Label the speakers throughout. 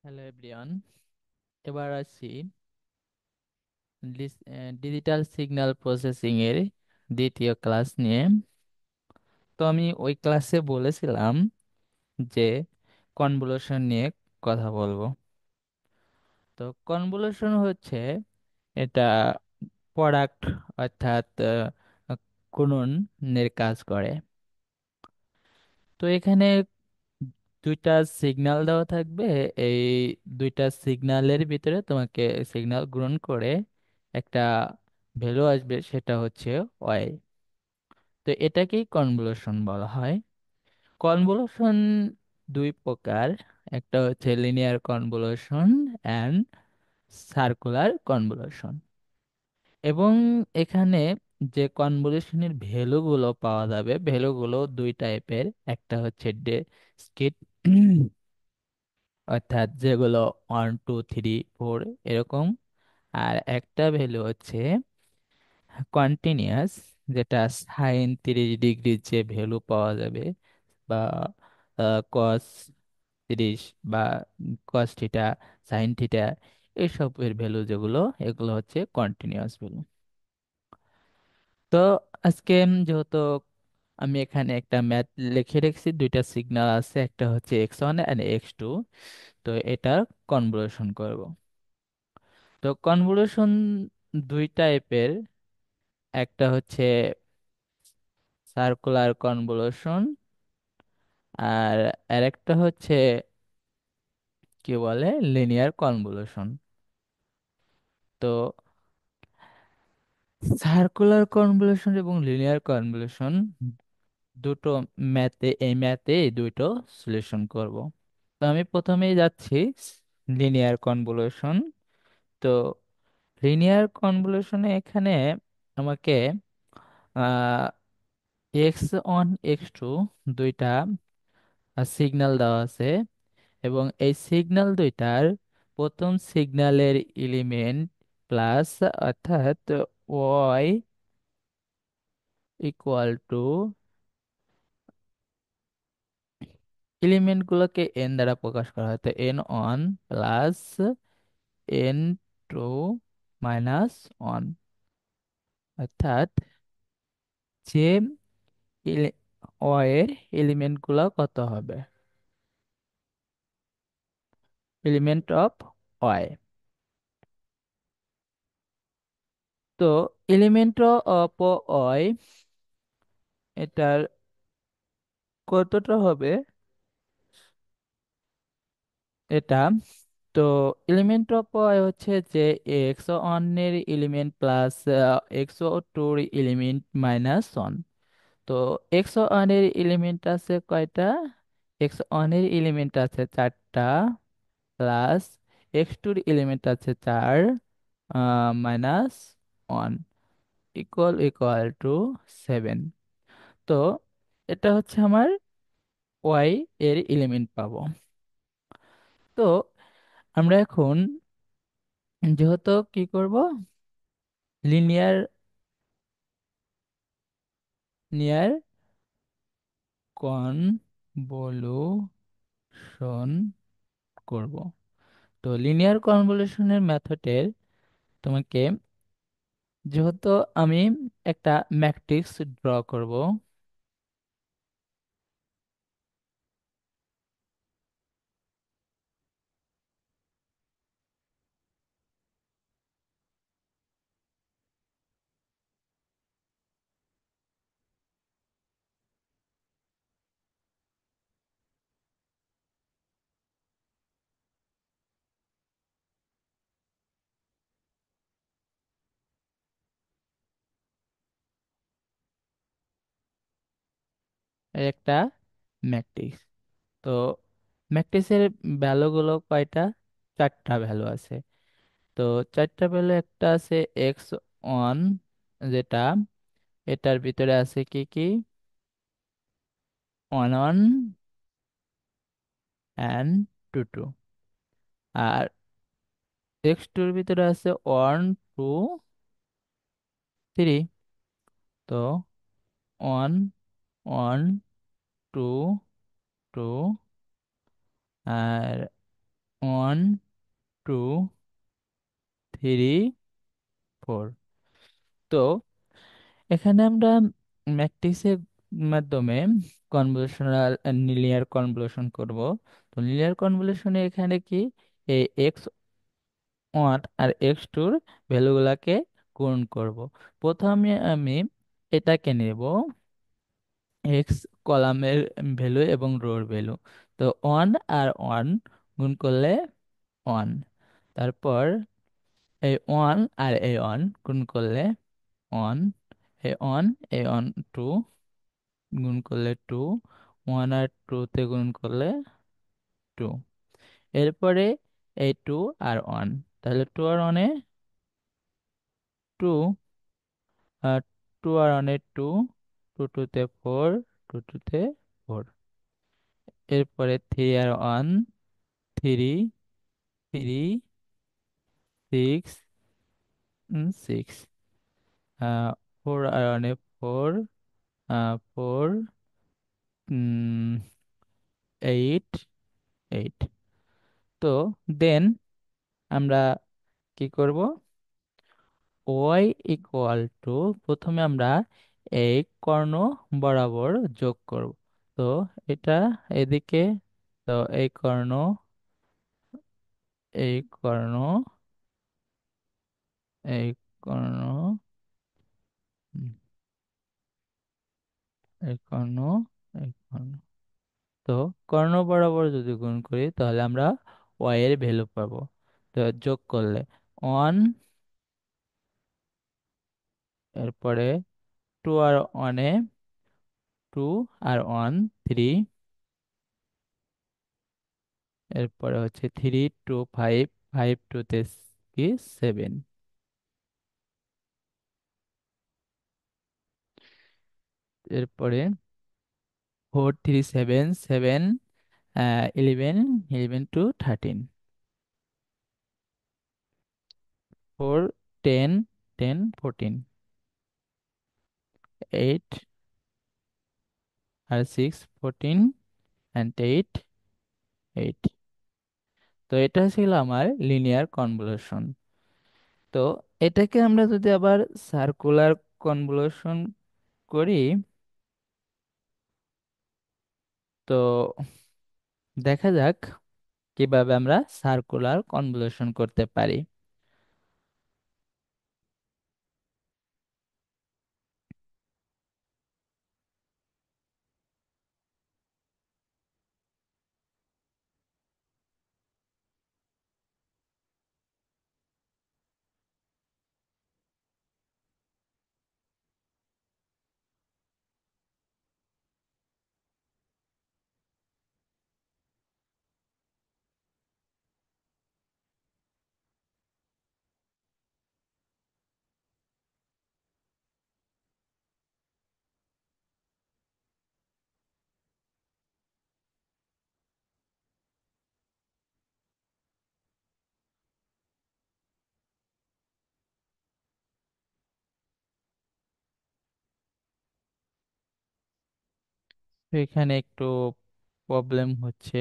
Speaker 1: Hello everyone. এবার আসছি digital signal processing এর দ্বিতীয় ক্লাস নিয়ে। তো আমি ওই ক্লাসে বলেছিলাম যে কনভলিউশন নিয়ে কথা বলবো। তো কনভলিউশন হচ্ছে এটা প্রোডাক্ট অর্থাৎ গুণনের কাজ করে। তো এখানে দুইটা সিগন্যাল দেওয়া থাকবে। এই দুইটা সিগন্যালের ভিতরে তোমাকে সিগন্যাল গ্রহণ করে একটা ভ্যালু আসবে, সেটা হচ্ছে ওয়াই। তো এটাকেই কনভলিউশন বলা হয়। কনভলিউশন দুই প্রকার, একটা হচ্ছে linear convolution and circular convolution. এবং এখানে যে কনভলিউশনের ভ্যালুগুলো পাওয়া যাবে, ভ্যালুগুলো দুই টাইপের। একটা হচ্ছে ডিসক্রিট, অর্থাৎ যেগুলো 1 2 3 4 এরকম। আর একটা ভ্যালু হচ্ছে কন্টিনিউয়াস, যেটা sin 30 ডিগ্রি যে ভ্যালু পাওয়া যাবে, বা কস 30, বা কস থিটা, সাইন থিটা, এইসবের ভ্যালু যেগুলো, এগুলো হচ্ছে কন্টিনিউয়াস ভ্যালু। তো আজকে যেহেতু আমি এখানে একটা ম্যাথ লিখে রেখেছি, দুইটা সিগন্যাল আছে, একটা হচ্ছে x1 আর x2। তো এটা কনভলিউশন করব। তো কনভলিউশন দুই টাইপের, একটা হচ্ছে সার্কুলার কনভলিউশন, আর আরেকটা হচ্ছে কি বলে লিনিয়ার কনভলিউশন। তো সার্কুলার কনভলিউশন এবং লিনিয়ার কনভলিউশন দুটো ম্যাথে এই দুটো সলিউশন করব। তো আমি প্রথমেই যাচ্ছি লিনিয়ার কনভলিউশন। তো লিনিয়ার কনভলিউশনে এখানে আমাকে x1 x2 দুইটা সিগন্যাল দেওয়া আছে, এবং এই সিগন্যাল দুইটার প্রথম সিগন্যালের এলিমেন্ট প্লাস, অর্থাৎ ওয়াই ইকুয়াল টু, এলিমেন্ট গুলোকে এন দ্বারা প্রকাশ করা হয়, তো n1 প্লাস n2 মাইনাস 1। অর্থাৎ যে ওয়াই এর এলিমেন্ট গুলো কত হবে, এলিমেন্ট অফ ওয়াই। তো এলিমেন্ট অফ ওয়াই এটার কতটা হবে এটা। তো এলিমেন্ট অফ ওয়াই হচ্ছে যে x1 এর এলিমেন্ট প্লাস x2 এর এলিমেন্ট মাইনাস 1। তো x1 এর এলিমেন্ট আছে কয়টা, x1 এর এলিমেন্ট আছে 4টা, প্লাস x2 এর এলিমেন্ট আছে 4 মাইনাস 1, ইকুয়াল টু 7। তো এটা হচ্ছে আমার ওয়াই এর এলিমেন্ট পাবো। তো আমরা এখন যেহেতু কি করব, লিনিয়ার নিয়ার কনভলিউশন করব। তো লিনিয়ার কনভলিউশনের মেথডের তোমাকে, যেহেতু আমি একটা ম্যাট্রিক্স ড্র করব, এই একটা ম্যাট্রিক্স। তো ম্যাট্রিক্সের ভ্যালুগুলো কয়টা, 4টা ভ্যালু আছে। তো 4টা ভ্যালু, একটা আছে x1, যেটা এটার ভিতরে আছে কি কি, 1 1 অ্যান্ড 2 2। আর x2 এর ভিতরে আছে 1 2 3। তো 1 1 2 2, আর ওয়ান, টু, থ্রি, ফোর। তো এখানে আমরা ম্যাট্রিক্সের মাধ্যমে কনভলিউশনাল লিনিয়ার কনভলিউশন করব। তো লিনিয়ার কনভলিউশনে এখানে কি, এই x1 আর x2-র ভ্যালুগুলাকে গুণ করব। প্রথমে আমি এটাকে নেব, এক্স কলামের ভ্যালু এবং রোর ভ্যালু। তো ওয়ান আর ওয়ান গুণ করলে ওয়ান। তারপর এই ওয়ান আর এই ওয়ান গুণ করলে ওয়ান। এই ওয়ান, এই ওয়ান, টু গুণ করলে টু। ওয়ান আর টুতে গুণ করলে টু। এরপরে এই টু আর ওয়ান, তাহলে টু আর ওয়ানে টু, আর টু আর ওয়ানে টু, টু টুতে ফোর, টু টুতে ফোর। এরপরে থ্রি আর one, three, three, six, six. Four আর ওয়ানে ফোর, ফোর, এইট, এইট। তো দেন আমরা কি করব, ওয়াই ইকুয়াল টু, প্রথমে আমরা এই কর্ণ বরাবর যোগ করব। তো এটা এদিকে, তো এই কর্ণ, এই কর্ণ, এই কর্ণ, হুম, এই কর্ণ, এই কর্ণ। তো কর্ণ বরাবর যদি গুণ করি তাহলে আমরা ওয়াই এর ভ্যালু পাবো। তো যোগ করলে ওয়ান, এরপরে টু আর ওয়ানে টু, আর ওয়ান থ্রি, এরপরে হচ্ছে থ্রি, টু ফাইভ, ফাইভ টুতে কি সেভেন। এরপরে four, three, seven, seven, eleven, eleven two thirteen. Four, ten, ten, fourteen. Eight আর six, fourteen, and eight, eight. তো এটা ছিল আমার লিনিয়ার কনভলিউশন। তো এটাকে আমরা যদি আবার সার্কুলার কনভলিউশন করি, তো দেখা যাক কিভাবে আমরা সার্কুলার কনভলিউশন করতে পারি। তো এখানে একটু প্রবলেম হচ্ছে।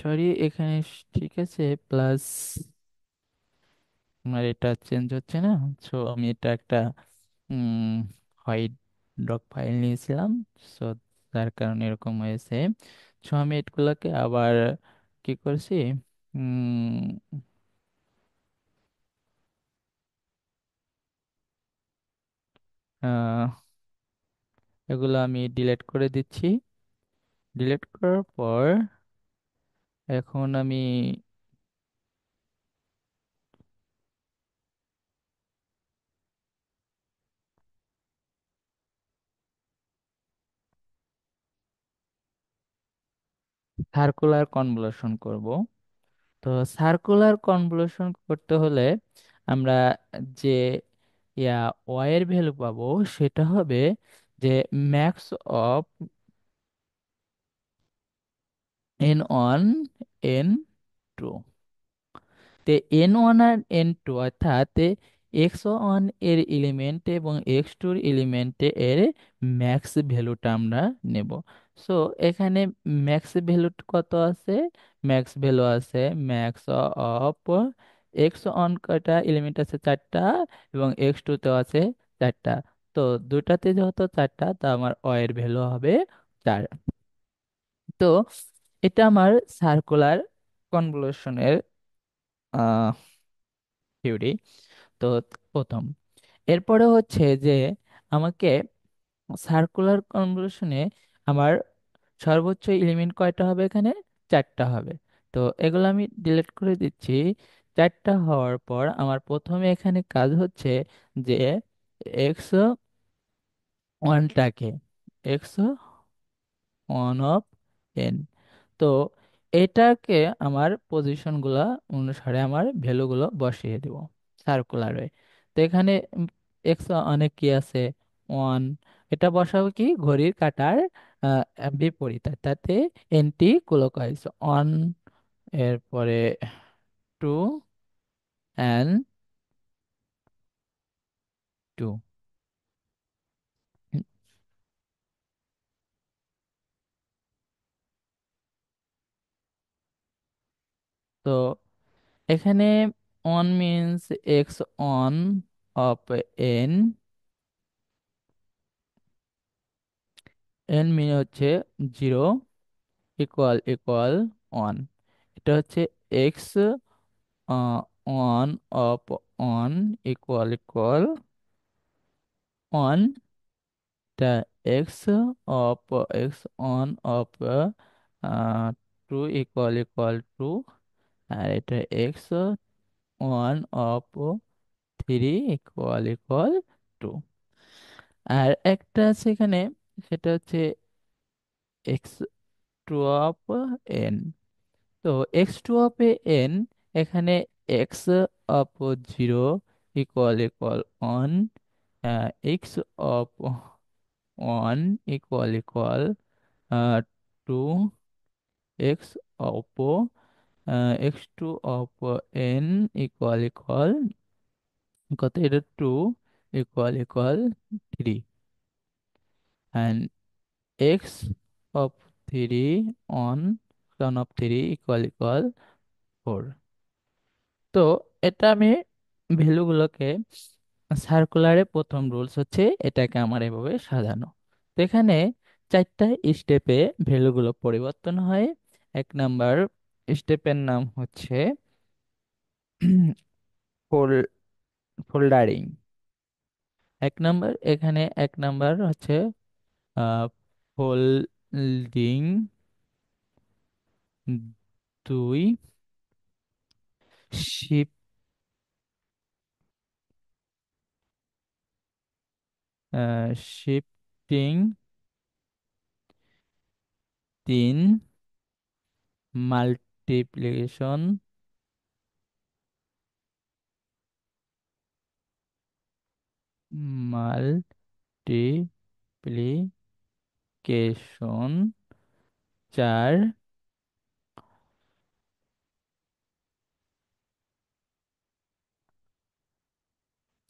Speaker 1: সরি, এখানে ঠিক আছে, প্লাস আমার এটা চেঞ্জ হচ্ছে না। সো আমি এটা একটা হোয়াইট ডক ফাইল নিয়েছিলাম, সো তার কারণে এরকম হয়েছে। সো আমি এগুলোকে আবার কি করছি, উম, আহ, এগুলো আমি ডিলিট করে দিচ্ছি। ডিলিট করার পর এখন আমি সার্কুলার কনভলিউশন করব। তো সার্কুলার কনভলিউশন করতে হলে আমরা যে ওয়াই এর ভ্যালু পাবো সেটা হবে যে ম্যাক্স অফ n1, n2। তে n1 আর n2, অর্থাৎ x1 এর এলিমেন্ট এবং x2 এর এলিমেন্টে এর ম্যাক্স ভ্যালুটা আমরা নেব। সো এখানে ম্যাক্স ভ্যালু কত আছে? ম্যাক্স ভ্যালু আছে ম্যাক্স অফ x1 কয়টা এলিমেন্ট আছে? চারটা। এবং x2 তেও আছে চারটা। তো দুটাতে যেহেতু চারটা, তা আমার এর ভ্যালু হবে 4। তো এটা আমার সার্কুলার কনভলিউশনের থিওরি। তো প্রথম, এরপরে হচ্ছে যে আমাকে সার্কুলার কনভলিউশনে আমার সর্বোচ্চ এলিমেন্ট কয়টা হবে? এখানে চারটা হবে। তো এগুলো আমি ডিলিট করে দিচ্ছি। চারটা হওয়ার পর আমার প্রথমে এখানে কাজ হচ্ছে যে এক্স ওয়ানটাকে, এক্স ওয়ান অফ এন, তো এটাকে আমার পজিশনগুলো অনুসারে আমার ভ্যালুগুলো বসিয়ে দেব সার্কুলারে। তো এখানে এক্স অনেক কি আছে? ওয়ান। এটা বসাবো কি ঘড়ির কাঁটার বিপরীত, তাতে এনটি ক্লকওয়াইজ ওয়ান, এরপরে টু অ্যান্ড টু। তো এখানে one means x one of n, n min হচ্ছে জিরো, ইকুয়াল ইকুয়াল ওয়ান। এটা হচ্ছে x one of one equal equal one. এটা x of x one of two equal equal two. আর এটা x one of three equal equal two. আর একটা আছে এখানে, সেটা হচ্ছে এক্স টু অফ এন। তো এক্স টু অফ এন, এখানে x of zero equal equal one, X of one equal equal two, X of X two of N equal equal কত? এটা two equal equal three. And X of three on son of three equal equal four. তো এটা আমি ভ্যালুগুলোকে সার্কুলারে প্রথম rules হচ্ছে এটাকে আমার এভাবে সাজানো। তো এখানে চারটা স্টেপে ভ্যালুগুলো পরিবর্তন হয়। এক নাম্বার স্টেপের নাম হচ্ছে ফোল ফোল্ডারিং। এক নাম্বার হচ্ছে ফোল্ডিং। দুই, শিপ শিফটিং। তিন, মাল্টিপ্লিকেশন। মাল্টিপ্লিকেশন। চার,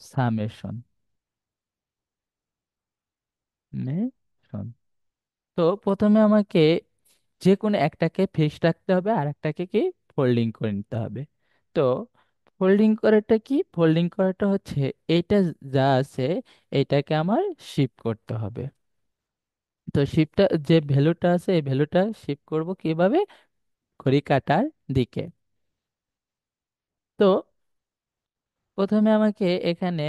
Speaker 1: সামেশন। মেশন। তো প্রথমে আমাকে যে কোনো একটাকে ফিক্সড রাখতে হবে, আর একটাকে কি ফোল্ডিং করে নিতে হবে। তো ফোল্ডিং করাটা কি? ফোল্ডিং করাটা হচ্ছে এইটা যা আছে এইটাকে আমার শিফট করতে হবে। তো শিফটটা যে ভ্যালুটা আছে এই ভ্যালুটা শিফট করব কিভাবে? ঘড়ি কাঁটার দিকে। তো প্রথমে আমাকে এখানে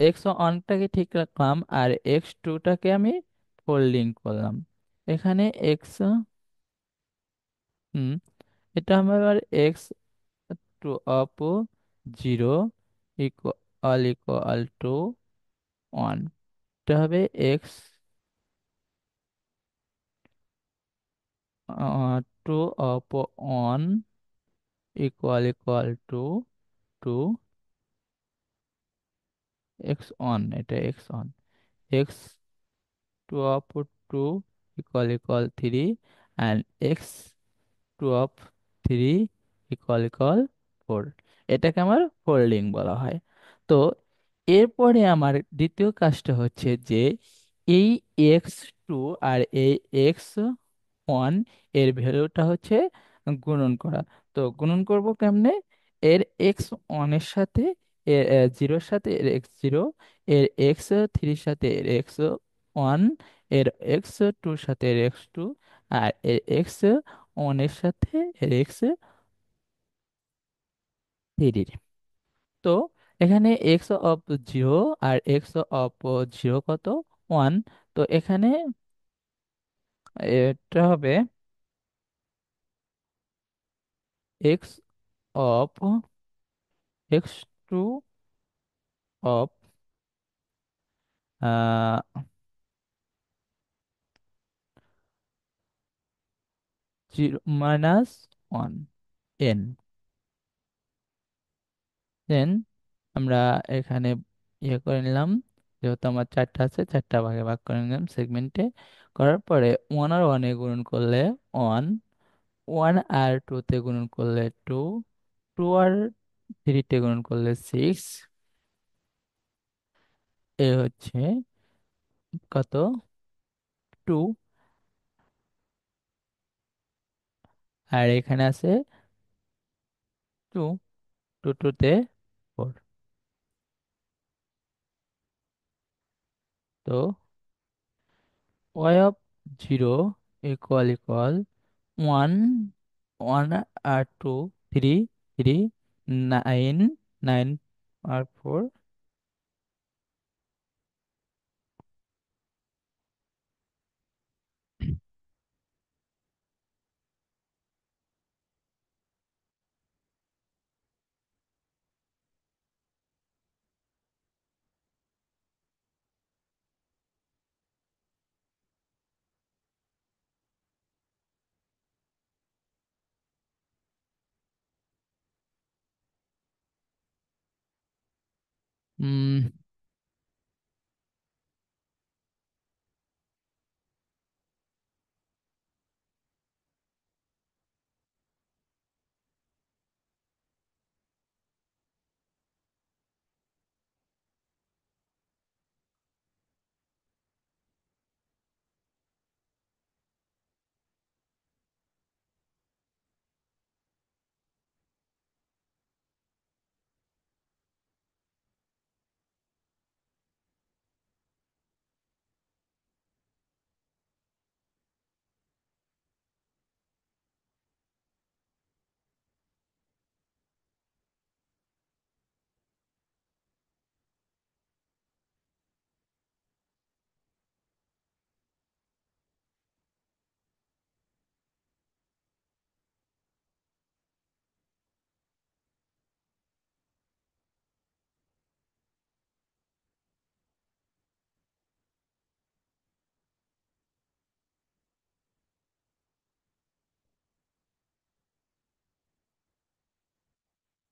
Speaker 1: এক্স ওয়ানটাকে ঠিক রাখলাম, আর এক্স টুটাকে আমি ফোল্ডিং করলাম। এখানে এক্স, হুম, এটা আমার x two of zero equal equal two one. এটা হবে x two of one equal equal two two, x one, এটা x one. X two of two equal equal three, and x two of three equal equal four. এটাকে আমার folding বলা হয়। তো এরপরে আমার দ্বিতীয় কাজটা হচ্ছে যে এই x2 আর এই x1 এর ভ্যালুটা হচ্ছে গুণন করা। তো গুণন করব কেমনে? এর x1 এর সাথে এর জিরোর সাথে এর x0, এর x3 সাথে এর x1, এর x2 সাথে এর x2, আর এর x1 এর সাথে এর x3। তো এখানে x0 আর x0 কত? 1। তো এখানে এটা হবে x of x2 of 0 - 1 n। দেন আমরা এখানে ইয়ে করে নিলাম, যেহেতু আমার চারটা আছে চারটা ভাগে ভাগ করে নিলাম সেগমেন্টে। করার পরে 1 আর 1-এ গুণন করলে 1, 1 আর 2-তে গুণন করলে 2, 2 আর 3-তে গুণন করলে 6। এ হচ্ছে কত? 2। আর এখানে আছে 2, 2 তে 4। তো y অফ 0 ইকুয়াল 1, 1 আর 2, 3, 3, 9, 9 আর 4। উম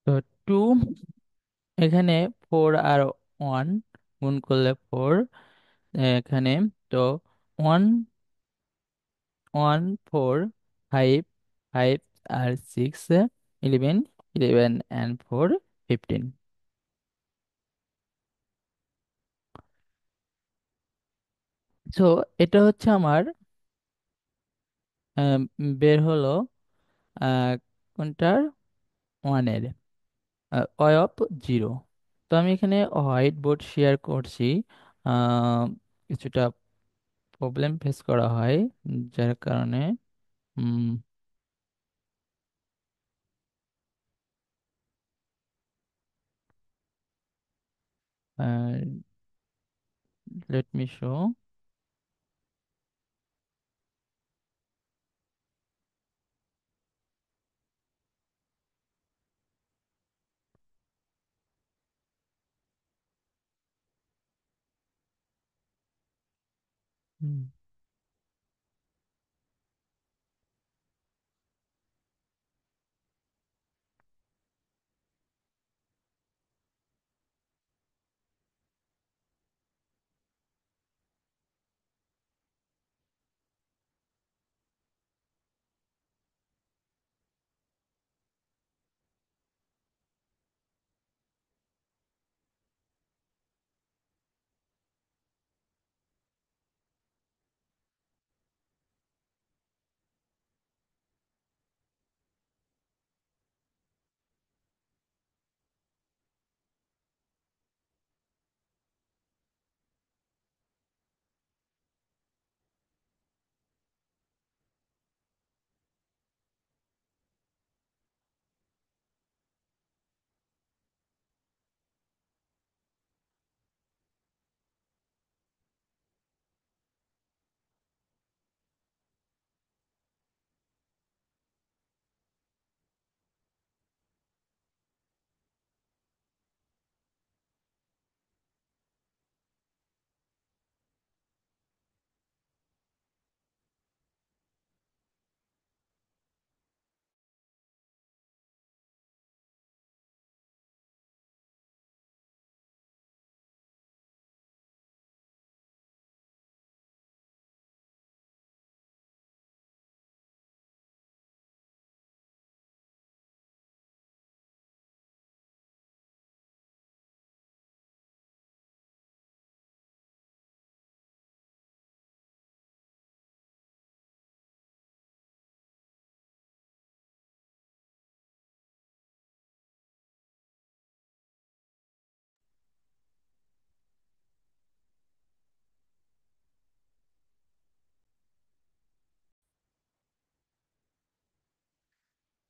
Speaker 1: তো 2, এখানে 4 আর 1 গুণ করলে 4। এখানে তো 1, 1, 4, 5, 5 আর 6, 11, 11 and 4, 15। তো এটা হচ্ছে আমার বের হলো আহ, কোনটার? 1-এর ওয়াই অফ 0। তো আমি এখানে হোয়াইট বোর্ড শেয়ার করছি। আহ, কিছুটা প্রবলেম ফেস করা হয়, যার কারণে let me show.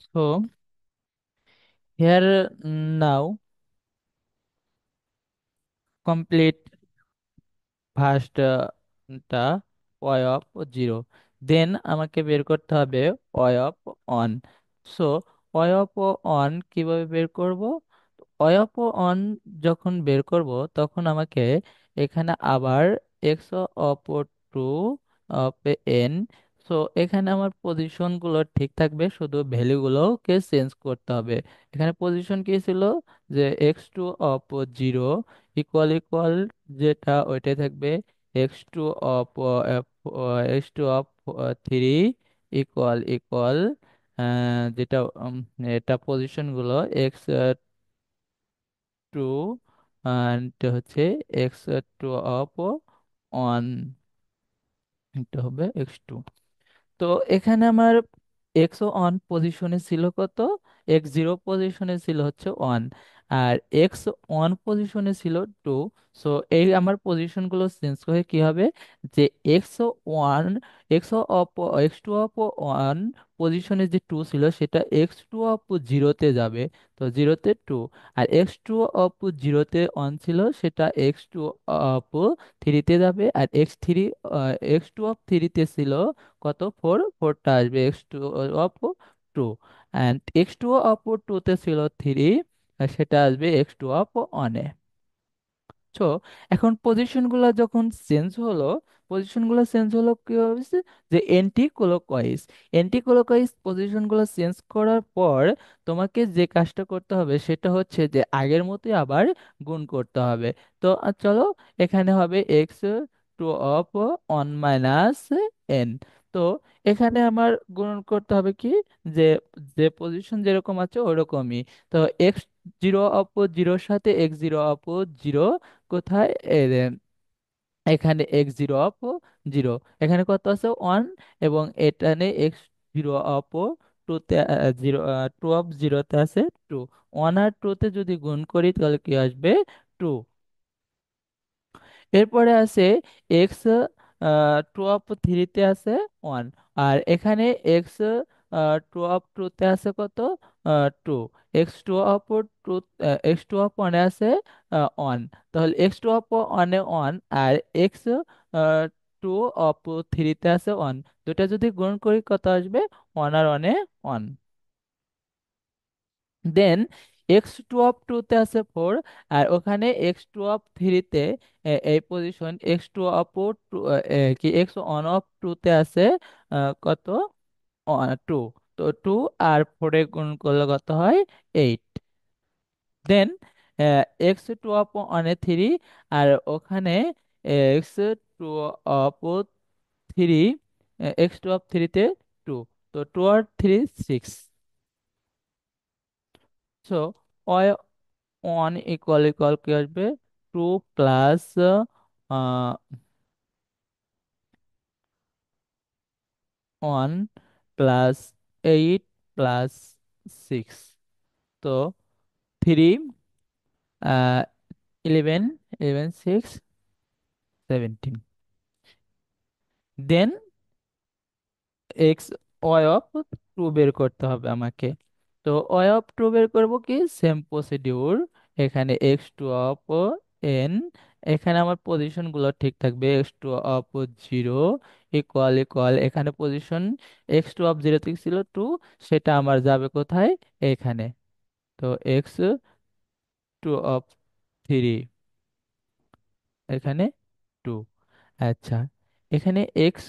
Speaker 1: So here now complete first টা ওয়াই অফ জিরো, দেন আমাকে বের করতে হবে Y of one. So Y of one কিভাবে বের করব? ওয়াই অফ অন যখন বের করব তখন আমাকে এখানে আবার X of two of N, so এখানে আমার পজিশন গুলো ঠিক থাকবে, শুধু ভ্যালু গুলোকে চেঞ্জ করতে হবে। এখানে পজিশন কি ছিল, যে X two of zero equal equal, যেটা ওইটাই থাকবে x two of X two of three equal equal, যেটা এটা পজিশন গুলো এক্স টু and হচ্ছে এক্স টু অফ ওয়ান, এটা হবে এক্স টু। তো এখানে আমার এক্স অন পজিশনে ছিল কত, এক্স জিরো পজিশনে ছিল হচ্ছে ওয়ান, আর এক্স ওয়ান পজিশনে ছিল টু। সো এই আমার পজিশন গুলো চেঞ্জ করে কি হবে, যে X one X of X two of one পজিশনে যে টু ছিল সেটা এক্স টু অফ জিরোতে যাবে, তো জিরোতে টু। আর এক্স টু অফ জিরোতে ওয়ান ছিল, সেটা এক্স টু অফ থ্রিতে যাবে। আর এক্স টু অফ থ্রিতে ছিল কত, ফোর, ফোরটা আসবে X two of two. And x two of টুতে ছিল থ্রি, সেটা আসবে এক্স টু অফ ওয়ানে। তো এখন পজিশন গুলো যখন চেঞ্জ হলো, পজিশন গুলো চেঞ্জ হলো কি হয়েছে, যে anti clockwise, anti clockwise position গুলো চেঞ্জ করার পর তোমাকে যে কাজটা করতে হবে সেটা হচ্ছে যে আগের মতোই আবার গুণ করতে হবে। তো চলো, এখানে হবে x two of one minus N. তো এখানে আমার গুণ করতে হবে কি, যে যে পজিশন যেরকম আছে ওরকমই। তো এক্স জিরো অপ জিরোর সাথে এক্স জিরো অপ জিরো কোথায়, এখানে এক্স জিরো অফ জিরো, এখানে কত আছে ওয়ান, এবং এখানে এক্স জিরো অফ টুতে জিরো, টু অফ জিরোতে আছে টু। ওয়ান আর টুতে যদি গুণ করি তাহলে কি আসবে, টু। এরপরে আছে এক্স টু অফ থ্রিতে আছে ওয়ান, আর এখানে এক্স টু অফ টুতে আছে কত, two. X two of two X two of ওয়ানে আছে ওয়ান, তাহলে এক্স টু অফ ওয়ানে ওয়ান, আর এক্স টু অফ থ্রিতে আছে ওয়ান, দুটা যদি গুণ করি কত আসবে, ওয়ান আর ওয়ানে one. Then x two of টুতে আছে ফোর, আর ওখানে এক্স টু অফ থ্রিতে এই position x two of two, কি এক্স অন অফ টুতে আছে কত, টু। তো টু আর ফোরে গুণ করলে কত হয়, eight. Then x two of ওয়ানে থ্রি, আর ওখানে x two of three, x two of থ্রিতে টু, তো টু আর three six. So one equal equal কি আসবে, two plus one plus eight plus six, তো three, eleven, eleven six 17। Then x y of two বের করতে হবে আমাকে। তো ওয়াই অফ টু বের করবো কি, সেম প্রসিডিউর। এখানে এক্স টু অফ এন, এখানে আমার পজিশন গুলো ঠিক থাকবে, x two of zero equal equal, এখানে position x two of zero থেকে ছিল টু, সেটা আমার যাবে কোথায়, এখানে। তো এক্স টু অফ থ্রি, এখানে টু। আচ্ছা, এখানে এক্স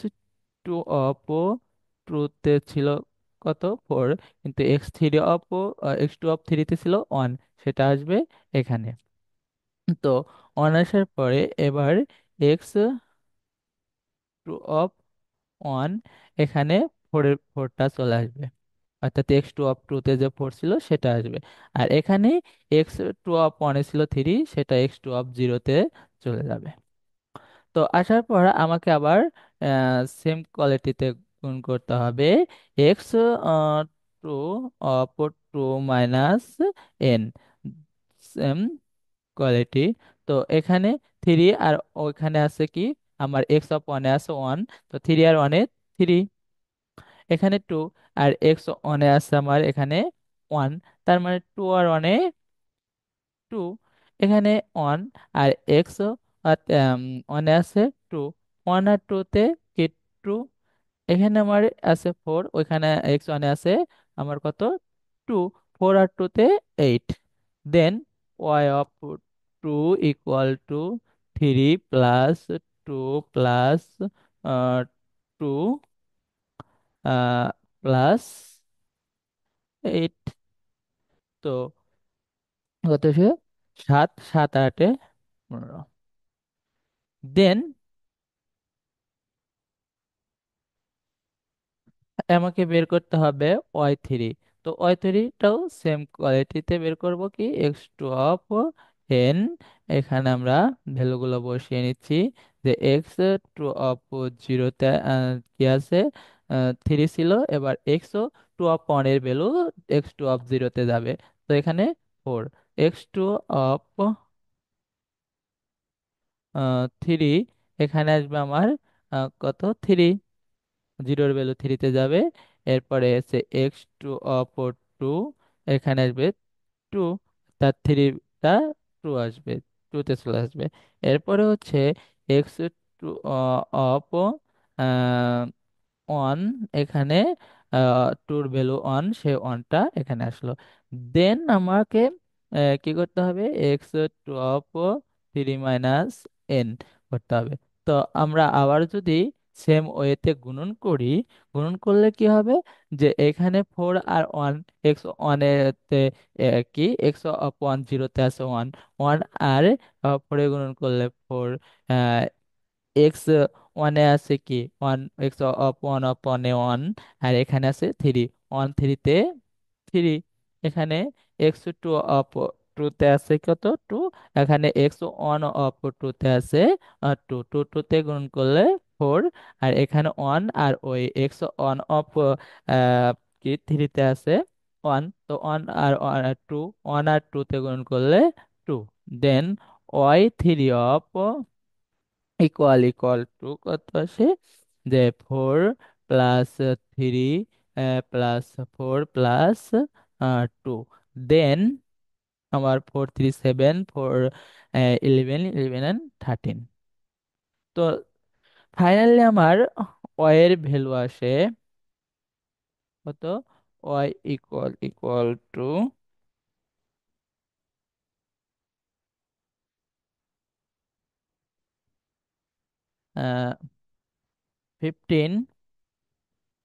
Speaker 1: টু অফ টুতে ছিল কত, ফোর, কিন্তু এক্স টু অফ থ্রিতে ছিল ওয়ান, সেটা আসবে এখানে। তো ওয়ান আসার পরে এবার এক্স টু অফ ওয়ান, এখানে ফোরটা চলে আসবে, অর্থাৎ এক্স টু অফ টুতে যে ফোর ছিল সেটা আসবে। আর এখানে এক্স টু অফ ওয়ানে ছিল থ্রি, সেটা এক্স টু অফ জিরোতে চলে যাবে। তো আসার পর আমাকে আবার সেম কোয়ালিটিতে গুণ করতে হবে, x two of two minus N, same quality. তো এখানে থ্রি, আর ওইখানে আছে কি, আমার এক্স অফ ওয়ানে আছে ওয়ান, তো থ্রি আর ওয়ানে থ্রি, এখানে টু। আর এক্স ওয়ানে আছে আমার এখানে ওয়ান, তার মানে টু আর ওয়ানে টু, এখানে ওয়ান আর এক্স ওয়ানে আছে টু, ওয়ান আর টুতে কি টু, এখানে আমার আছে ফোর, ওইখানে এক্স ওয়ানে আছে আমার কত টু, ফোর আর টুতে eight, then Y of two equal two three plus two plus two plus eight, তো কত সে সাত, সাত আটে 15, দেন আমাকে বের করতে হবে ওয়াই থ্রি। তো ওয়াই থ্রিটাও সেম কোয়ালিটিতে বের করব, কি এক্স টু অফ এন, এখানে আমরা ভ্যালুগুলো বসিয়ে নিচ্ছি, যে এক্স টু অফ জিরোতে কি আছে থ্রি ছিল, এবার এক্সও টু অফ ওয়ানের ভ্যালু এক্স টু অফ জিরোতে যাবে, তো এখানে four, X two of three, এখানে আসবে আমার কত থ্রি, জিরোর ভ্যালু থ্রিতে যাবে, এরপরে আছে এক্স টু অপর টু, এখানে আসবে টু, তার থ্রিটা টু আসবে, টুতে চলে আসবে, এরপরে হচ্ছে এক্স টু অপ ওয়ান, এখানে টুর ভ্যালু ওয়ান, সে ওয়ানটা এখানে আসলো, দেন আমাকে কি করতে হবে x two of three minus N করতে হবে। তো আমরা আবার যদি সেম ওয়েতে গুণন করি, গুণন করলে কি হবে, যে এখানে ফোর আর ওয়ান, এক্স ওয়ানেতে কি এক্স অফ ওয়ান জিরোতে আছে ওয়ান, ওয়ান আর ফোরে গুণন করলে ফোর, এক্স ওয়ানে আছে কি one, X of one of ওয়ানে ওয়ান, আর এখানে আছে থ্রি, ওয়ান থ্রিতে থ্রি, এখানে এক্স টু অফ টুতে আছে কত টু, এখানে এক্স ওয়ান অফ টুতে আছে টু, টু টুতে গুণ করলে ফোর, আর এখানে ওয়ান আর ওই এক্স ওয়ান অফ কি থ্রিতে আছে ওয়ান, তো ওয়ান আর টু, ওয়ান আর টুতে গুণ করলে two, then y three of equal two কত আসে, যে four plus three plus four plus two, then আমার four three seven, four eleven, eleven and thirteen, তো ফাইনালি আমার ওয়াই এর ভ্যালু আসে কত, ওয়াই ইকুয়াল টু 15,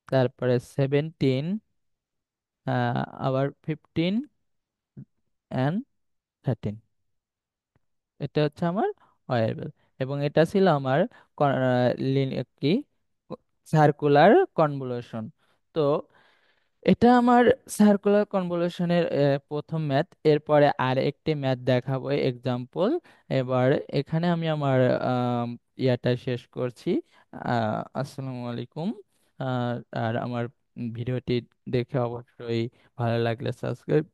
Speaker 1: তারপরে 17, আবার 15 অ্যান্ড 13, এটা হচ্ছে আমার ওয়ারবেল, এবং এটা ছিল আমার কি সার্কুলার কনভলিউশন। তো এটা আমার সার্কুলার কনভলিউশনের প্রথম ম্যাথ, এরপরে আর একটি ম্যাথ দেখাবো এক্সাম্পল। এবার এখানে আমি আমার ইয়াটা শেষ করছি। আসসালামু আলাইকুম। আর আমার ভিডিওটি দেখে অবশ্যই ভালো লাগলে সাবস্ক্রাইব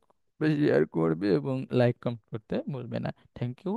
Speaker 1: শেয়ার করবে এবং লাইক কমেন্ট করতে ভুলবে না। Thank you.